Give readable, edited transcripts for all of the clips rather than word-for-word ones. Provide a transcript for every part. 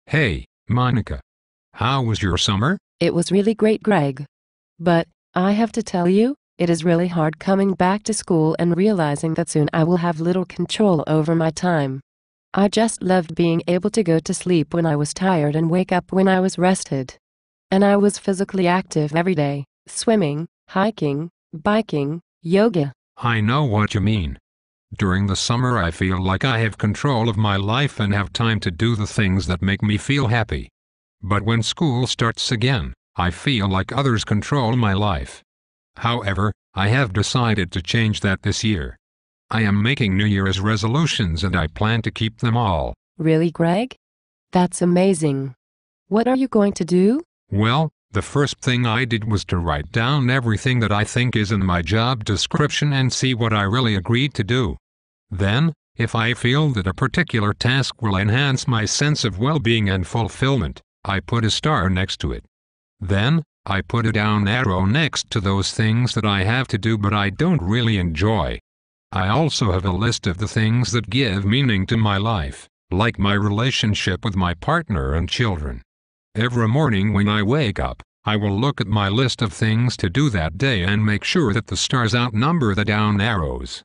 Hey, Monica. How was your summer? It was really great, Greg. But, I have to tell you, it is really hard coming back to school and realizing that soon I will have little control over my time. I just loved being able to go to sleep when I was tired and wake up when I was rested. And I was physically active every day, swimming, hiking, biking, yoga. I know what you mean. During the summer I feel like I have control of my life and have time to do the things that make me feel happy. But when school starts again, I feel like others control my life. However, I have decided to change that this year. I am making New Year's resolutions and I plan to keep them all. Really, Greg? That's amazing. What are you going to do? Well, the first thing I did was to write down everything that I think is in my job description and see what I really agreed to do. Then, if I feel that a particular task will enhance my sense of well-being and fulfillment, I put a star next to it. Then, I put a down arrow next to those things that I have to do but I don't really enjoy. I also have a list of the things that give meaning to my life, like my relationship with my partner and children. Every morning when I wake up, I will look at my list of things to do that day and make sure that the stars outnumber the down arrows.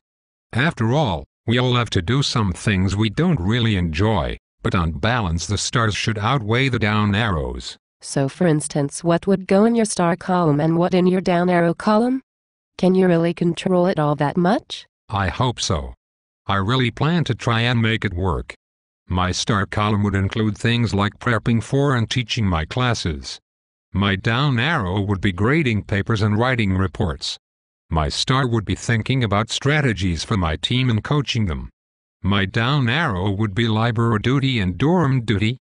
After all, we all have to do some things we don't really enjoy, but on balance the stars should outweigh the down arrows. So for instance, what would go in your star column and what in your down arrow column? Can you really control it all that much? I hope so. I really plan to try and make it work. My star column would include things like prepping for and teaching my classes. My down arrow would be grading papers and writing reports. My star would be thinking about strategies for my team and coaching them. My down arrow would be library duty and dorm duty.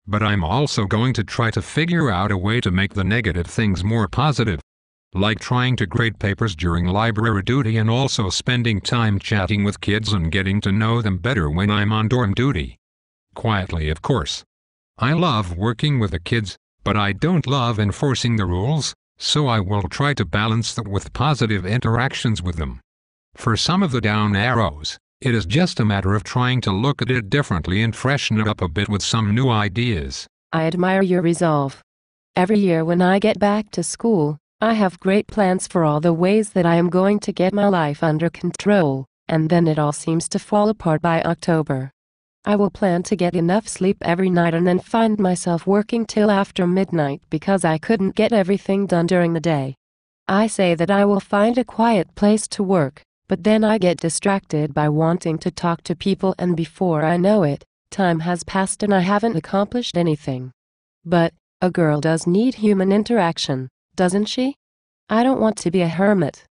But I'm also going to try to figure out a way to make the negative things more positive. Like trying to grade papers during library duty and also spending time chatting with kids and getting to know them better when I'm on dorm duty. Quietly, of course. I love working with the kids, but I don't love enforcing the rules, so I will try to balance that with positive interactions with them. For some of the down arrows, it is just a matter of trying to look at it differently and freshen it up a bit with some new ideas. I admire your resolve. Every year when I get back to school, I have great plans for all the ways that I am going to get my life under control, and then it all seems to fall apart by October. I will plan to get enough sleep every night and then find myself working till after midnight because I couldn't get everything done during the day. I say that I will find a quiet place to work, but then I get distracted by wanting to talk to people and before I know it, time has passed and I haven't accomplished anything. But, a girl does need human interaction, doesn't she? I don't want to be a hermit.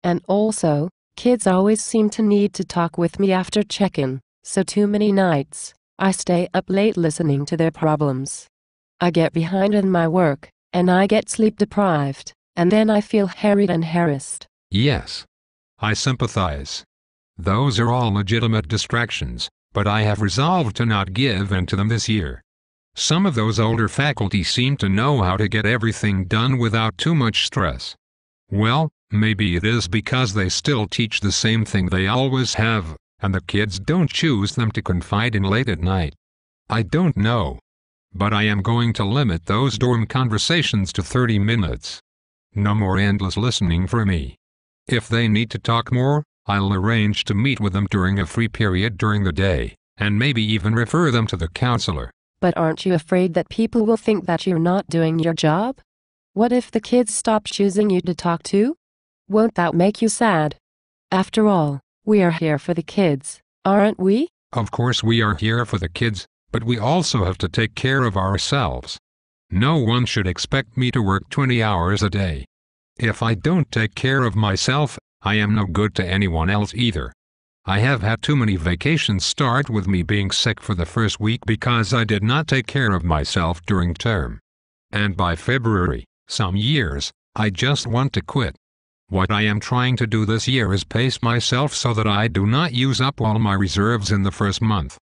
And also, kids always seem to need to talk with me after check-in. So too many nights, I stay up late listening to their problems. I get behind in my work, and I get sleep deprived, and then I feel harried and harassed. Yes. I sympathize. Those are all legitimate distractions, but I have resolved to not give in to them this year. Some of those older faculty seem to know how to get everything done without too much stress. Well, maybe it is because they still teach the same thing they always have, and the kids don't choose them to confide in late at night. I don't know. But I am going to limit those dorm conversations to 30 minutes. No more endless listening for me. If they need to talk more, I'll arrange to meet with them during a free period during the day, and maybe even refer them to the counselor. But aren't you afraid that people will think that you're not doing your job? What if the kids stop choosing you to talk to? Won't that make you sad? After all, we are here for the kids, aren't we? Of course we are here for the kids, but we also have to take care of ourselves. No one should expect me to work 20 hours a day. If I don't take care of myself, I am no good to anyone else either. I have had too many vacations start with me being sick for the first week because I did not take care of myself during term. And by February, some years, I just want to quit. What I am trying to do this year is pace myself so that I do not use up all my reserves in the first month.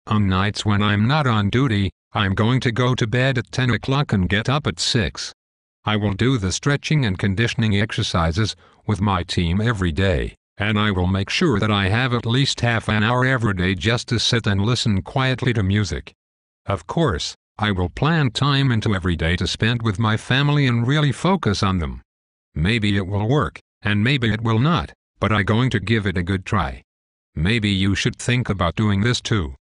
On nights when I'm not on duty, I'm going to go to bed at 10 o'clock and get up at 6. I will do the stretching and conditioning exercises with my team every day, and I will make sure that I have at least half an hour every day just to sit and listen quietly to music. Of course, I will plan time into every day to spend with my family and really focus on them. Maybe it will work, and maybe it will not, but I'm going to give it a good try. Maybe you should think about doing this too.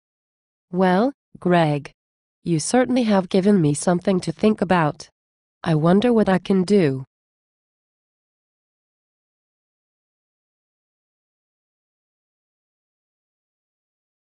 Well, Greg, you certainly have given me something to think about. I wonder what I can do.